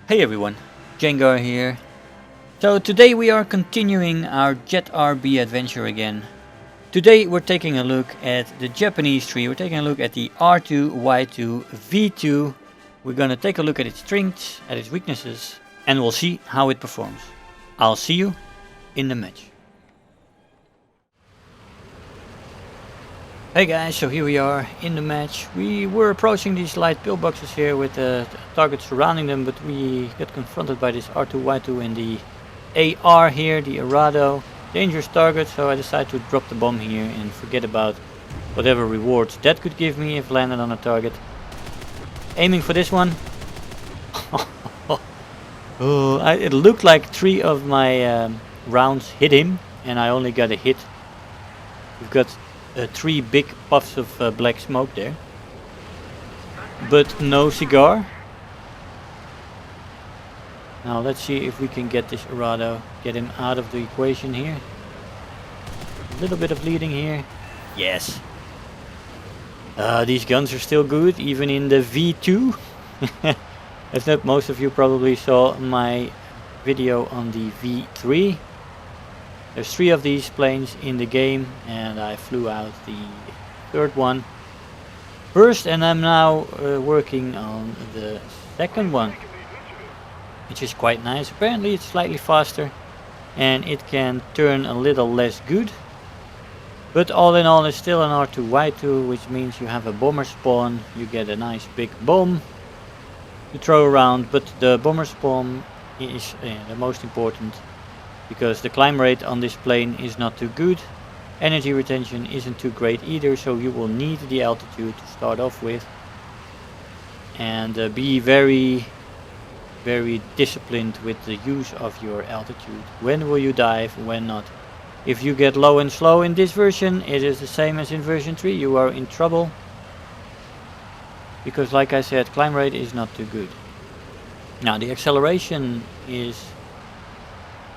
Hey everyone, Jengar here. So today we are continuing our Jet RB adventure again. Today we're taking a look at the Japanese tree. We're taking a look at the R2Y2 V2. We're gonna take a look at its strengths, at its weaknesses, and we'll see how it performs. I'll see you in the match. Hey guys, so here we are in the match. We were approaching these light pillboxes here with the targets surrounding them, but we got confronted by this R2Y2 and the AR here, the Arado. Dangerous target, so I decided to drop the bomb here and forget about whatever rewards that could give me if landed on a target. Aiming for this one. It looked like 3 of my rounds hit him and I only got a hit. We've got 3 big puffs of black smoke there, but no cigar. Now let's see if we can get this Arado, get him out of the equation here. A little bit of leading here. Yes. These guns are still good, even in the V2. As that most of you probably saw my video on the V3. There's 3 of these planes in the game and I flew out the 3rd one first, and I'm now working on the 2nd one, which is quite nice. Apparently it's slightly faster and it can turn a little less good, but all in all it's still an R2Y2, which means you have a bomber spawn. You get a nice big bomb to throw around, but the bomber spawn is the most important, because the climb rate on this plane is not too good. Energy retention isn't too great either, so you will need the altitude to start off with, and be very disciplined with the use of your altitude. When will you dive, when not? If you get low and slow in this version, it is the same as in version 3. You are in trouble, because like I said, climb rate is not too good. Now the acceleration is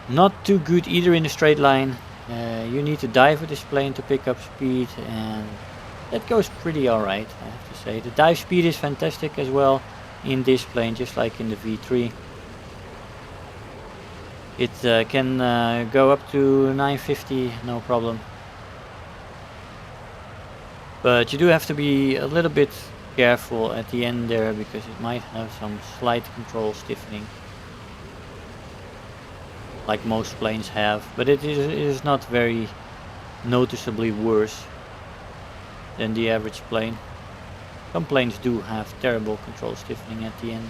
not too good either in a straight line. You need to dive with this plane to pick up speed, and that goes pretty alright, I have to say. The dive speed is fantastic as well in this plane, just like in the V3. It can go up to 950, no problem. But you do have to be a little bit careful at the end there, because it might have some slight control stiffening, like most planes have, but it is not very noticeably worse than the average plane. Some planes do have terrible control stiffening at the end.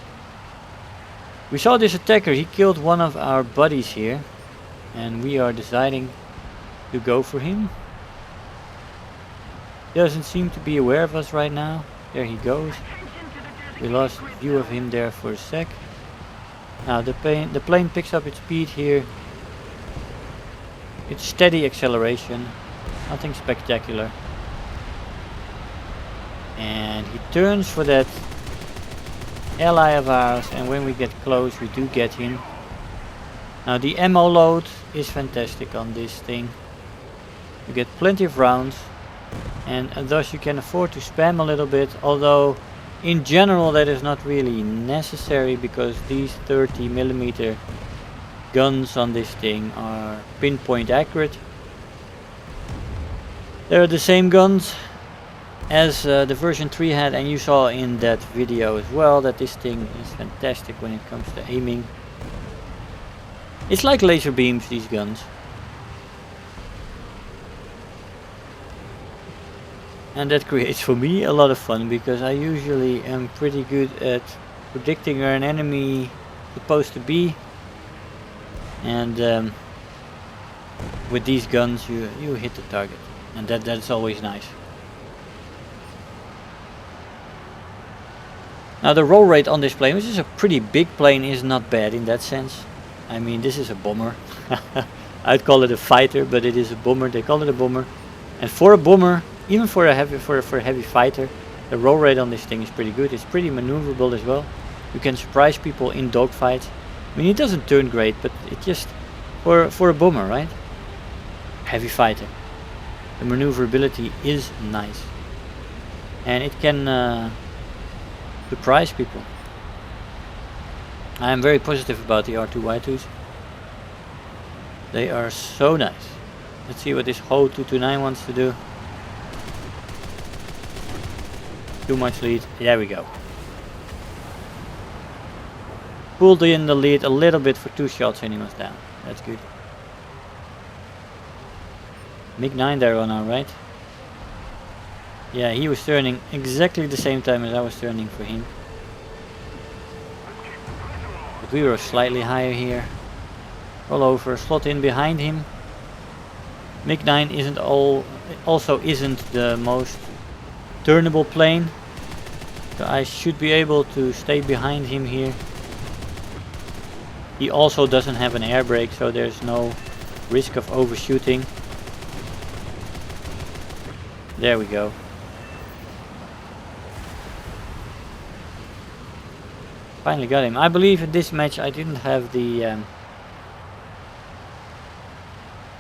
We saw this attacker, he killed one of our buddies here, and we are deciding to go for him. Doesn't seem to be aware of us right now. There he goes. We lost view of him there for a sec. Now the plane picks up its speed here. It's steady acceleration, nothing spectacular. And he turns for that ally of ours, and when we get close we do get him. Now the ammo load is fantastic on this thing. You get plenty of rounds, and thus you can afford to spam a little bit, although in general that is not really necessary, because these 30mm guns on this thing are pinpoint accurate. They're the same guns as the version 3 had, and you saw in that video as well that this thing is fantastic when it comes to aiming. It's like Laserbeams, these guns. And that creates for me a lot of fun, because I usually am pretty good at predicting where an enemy is supposed to be, and with these guns you hit the target, and that's always nice. Now the roll rate on this plane, which is a pretty big plane, is not bad in that sense. I mean, this is a bomber. I'd call it a fighter, but it is a bomber. They call it a bomber, and for a bomber, even for a heavy fighter, the roll rate on this thing is pretty good. It's pretty maneuverable as well. You can surprise people in dogfights. I mean, it doesn't turn great, but it just for a bomber, right? Heavy fighter. The maneuverability is nice, and it can surprise people. I am very positive about the R2Y2s. They are so nice. Let's see what this whole 229 wants to do. Too much lead. There we go. Pulled in the lead a little bit for 2 shots and he was down. That's good. MiG-9 there on our right. Yeah, he was turning exactly the same time as I was turning for him. But we were slightly higher here. Roll over, slot in behind him. MiG-9 also isn't the most turnable plane. So I should be able to stay behind him here. He also doesn't have an air brake, so there's no risk of overshooting. There we go. Finally got him. I believe in this match I didn't have the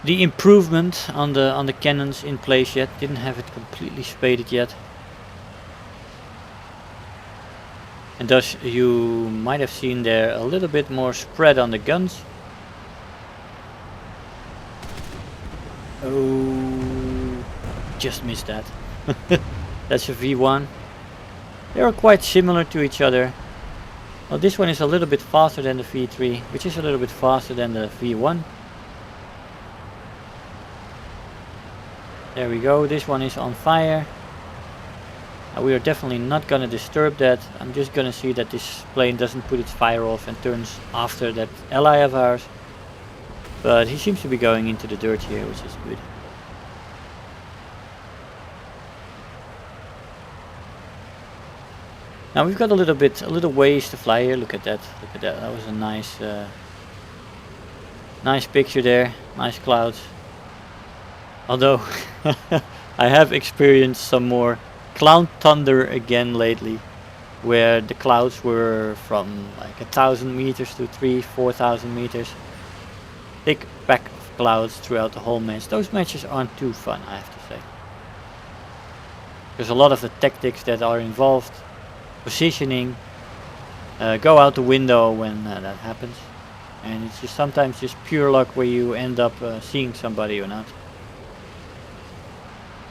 improvement on the cannons in place yet. Didn't have it completely spaded yet. And thus you might have seen there a little bit more spread on the guns. Oh, just missed that. That's a V1. They are quite similar to each other. Well, this one is a little bit faster than the V3, which is a little bit faster than the V1. There we go, this one is on fire. We are definitely not gonna disturb that. I'm just gonna see that this plane doesn't put its fire off and turns after that ally of ours. But he seems to be going into the dirt here, which is good. Now we've got a little ways to fly here. Look at that, look at that. That was a nice, nice picture there. Nice clouds. Although I have experienced some more cloud thunder again lately, where the clouds were from like 1,000 meters to 3,000-4,000 meters. Thick pack of clouds throughout the whole match. Those matches aren't too fun, I have to say. Because a lot of the tactics that are involved, positioning, go out the window when that happens. And it's just sometimes just pure luck where you end up seeing somebody or not.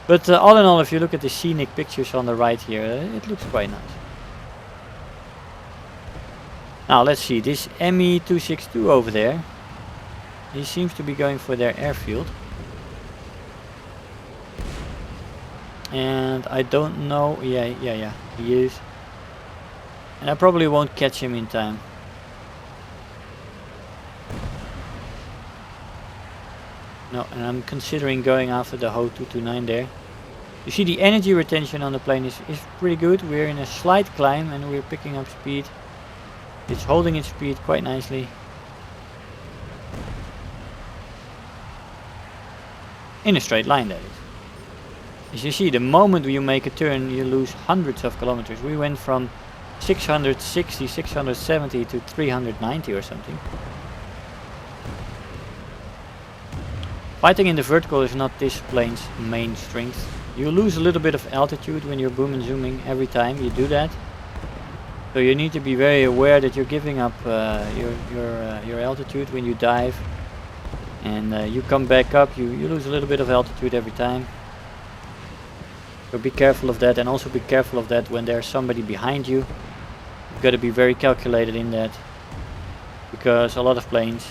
But all in all, if you look at the scenic pictures on the right here, it looks quite nice. Now let's see, this ME262 over there, he seems to be going for their airfield. And I don't know, yeah, he is. And I probably won't catch him in time. No, and I'm considering going after the Ho 229 there. You see the energy retention on the plane is pretty good. We're in a slight climb and we're picking up speed. It's holding its speed quite nicely. In a straight line, that is. As you see, the moment you make a turn you lose hundreds of kilometers. We went from 660, 670 to 390 or something. Fighting in the vertical is not this plane's main strength. You lose a little bit of altitude when you're boom and zooming every time you do that. So you need to be very aware that you're giving up your altitude when you dive. And you come back up, you lose a little bit of altitude every time. So be careful of that, and also be careful of that when there's somebody behind you. You've got to be very calculated in that. Because a lot of planes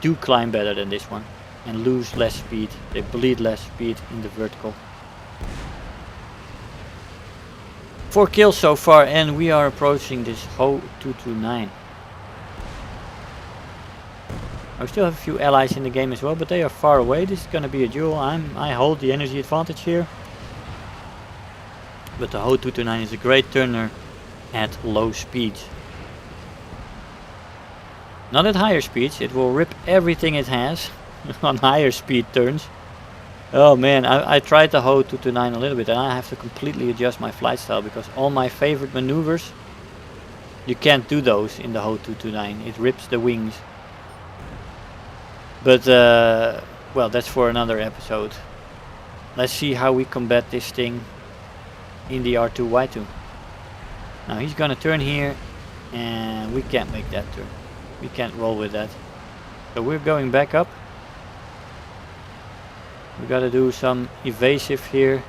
do climb better than this one. And lose less speed. They bleed less speed in the vertical. 4 kills so far, and we are approaching this Ho 229. I still have a few allies in the game as well, but they are far away. This is going to be a duel. I hold the energy advantage here. But the Ho 229 is a great turner at low speeds. Not at higher speeds, it will rip everything it has. On higher speed turns. Oh man, I tried the Ho 229 a little bit and I have to completely adjust my flight style because all my favorite maneuvers, you can't do those in the Ho 229. It rips the wings. But well, that's for another episode. Let's see how we combat this thing in the R2Y2. Now he's gonna turn here and we can't make that turn. We can't roll with that. So we're going back up. We gotta do some evasive here.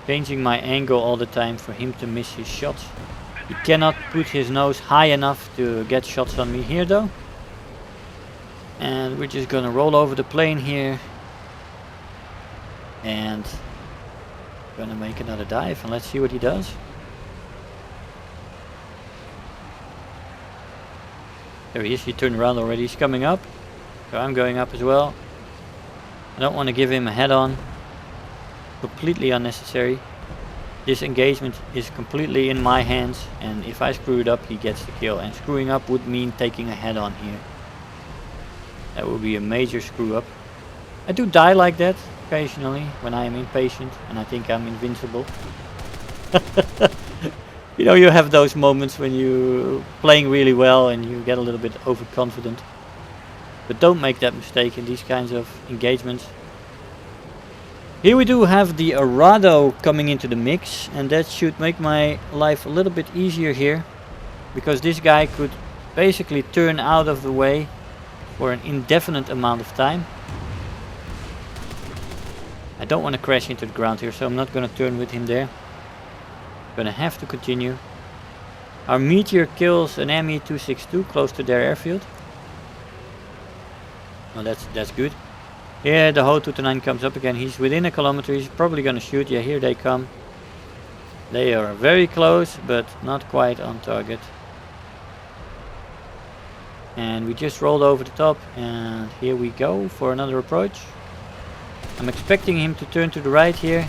Changing my angle all the time for him to miss his shots. He cannot put his nose high enough to get shots on me here though. And we're just gonna roll over the plane here. And gonna make another dive and let's see what he does. There he is, he turned around already, he's coming up. So I'm going up as well. I don't want to give him a head on. Completely unnecessary. This engagement is completely in my hands, and if I screw it up he gets the kill, and screwing up would mean taking a head on here. That would be a major screw up. I do die like that occasionally when I am impatient and I think I'm invincible. You know, you have those moments when you're playing really well and you get a little bit overconfident. But don't make that mistake in these kinds of engagements. Here we do have the Arado coming into the mix, and that should make my life a little bit easier here, because this guy could basically turn out of the way for an indefinite amount of time. I don't want to crash into the ground here, so I'm not going to turn with him there. Gonna have to continue. Our Meteor kills an ME-262 close to their airfield. Well, that's good. Yeah, the Ho-229 comes up again. He's within a kilometer. He's probably gonna shoot. Yeah, here they come. They are very close, but not quite on target. And we just rolled over the top, and here we go for another approach. I'm expecting him to turn to the right here.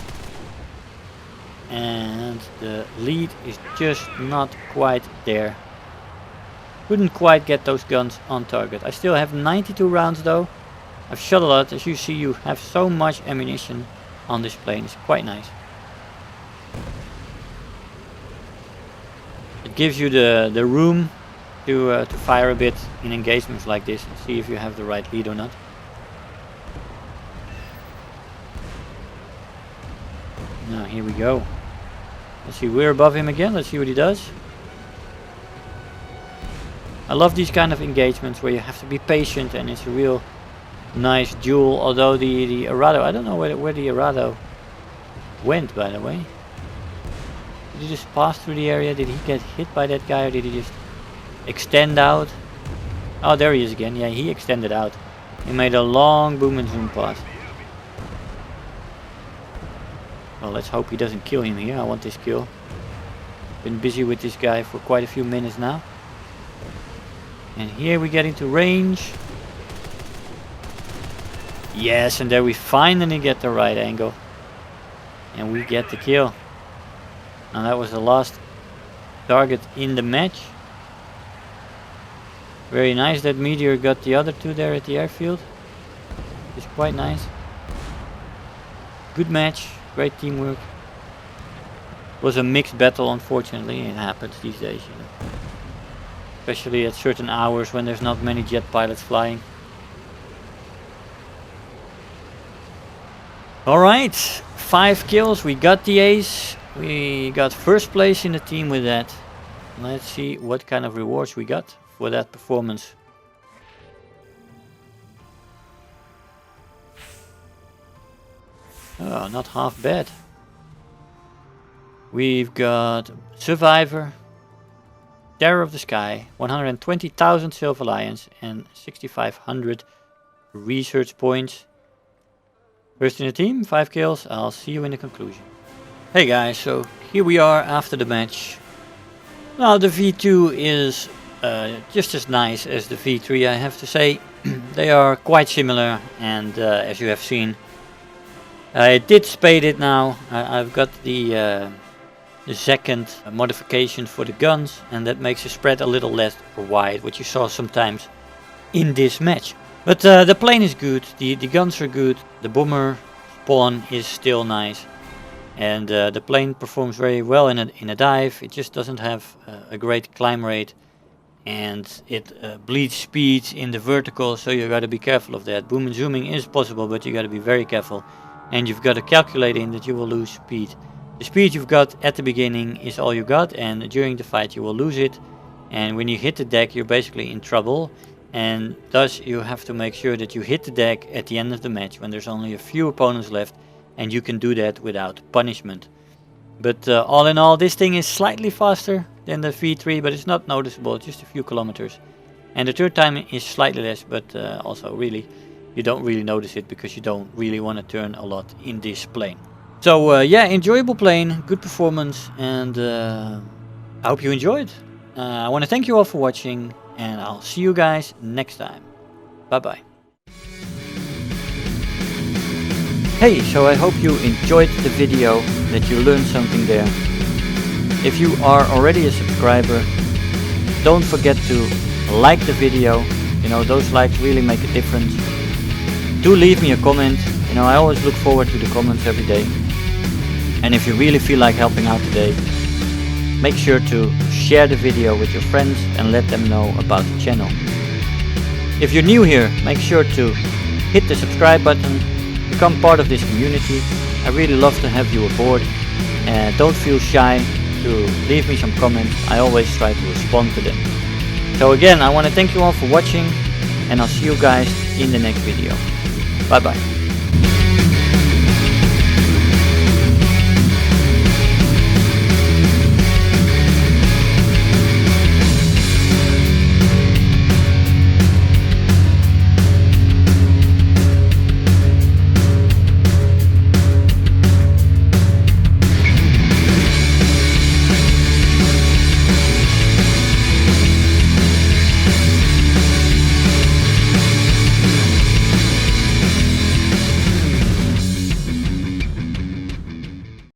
And the lead is just not quite there. Couldn't quite get those guns on target. I still have 92 rounds though. I've shot a lot. As you see, you have so much ammunition on this plane. It's quite nice. It gives you the room to fire a bit in engagements like this and see if you have the right lead or not. Now here we go. Let's see, we're above him again. Let's see what he does. I love these kind of engagements where you have to be patient and it's a real nice duel. Although the Arado, I don't know where the Arado went, by the way. Did he just pass through the area? Did he get hit by that guy, or did he just extend out? Oh, there he is again. Yeah, he extended out. He made a long boom and zoom pass. Well, let's hope he doesn't kill him here. I want this kill. Been busy with this guy for quite a few minutes now. And here we get into range. Yes, and there we finally get the right angle. And we get the kill. Now that was the last target in the match. Very nice that Meteor got the other two there at the airfield. It's quite nice. Good match. Great teamwork. It was a mixed battle, unfortunately. It happens these days, you know. Especially at certain hours when there's not many jet pilots flying. Alright, 5 kills. We got the ace. We got first place in the team with that. Let's see what kind of rewards we got for that performance. Oh, not half bad. We've got Survivor, Terror of the Sky, 120,000 Silver Lions and 6,500 research points. First in the team, 5 kills. I'll see you in the conclusion. Hey guys, so here we are after the match. Now the V2 is just as nice as the V3, I have to say. They are quite similar, and as you have seen, I did spade it now. I've got the second modification for the guns, and that makes the spread a little less wide, which you saw sometimes in this match. But the plane is good, the guns are good, the bomber spawn is still nice, and the plane performs very well in a dive. It just doesn't have a great climb rate, and it bleeds speed in the vertical, so you got to be careful of that. Boom and zooming is possible, but you got to be very careful. And you've got to calculate in that you will lose speed. The speed you've got at the beginning is all you got, and during the fight you will lose it. and when you hit the deck you're basically in trouble, and thus you have to make sure that you hit the deck at the end of the match when there's only a few opponents left, and you can do that without punishment. But all in all, this thing is slightly faster than the V3, but it's not noticeable, just a few kilometers. And the turn time is slightly less, but also really you don't really notice it because you don't really want to turn a lot in this plane. So yeah, enjoyable plane, good performance, and I hope you enjoyed. I want to thank you all for watching, and I'll see you guys next time. Bye bye. Hey, so I hope you enjoyed the video, that you learned something there. If you are already a subscriber, don't forget to like the video. You know, those likes really make a difference. Do leave me a comment. You know, I always look forward to the comments every day. And if you really feel like helping out today, make sure to share the video with your friends and let them know about the channel. If you're new here, make sure to hit the subscribe button, become part of this community. I really love to have you aboard, and don't feel shy to leave me some comments. I always try to respond to them. So again, I want to thank you all for watching, and I'll see you guys in the next video. Bye bye.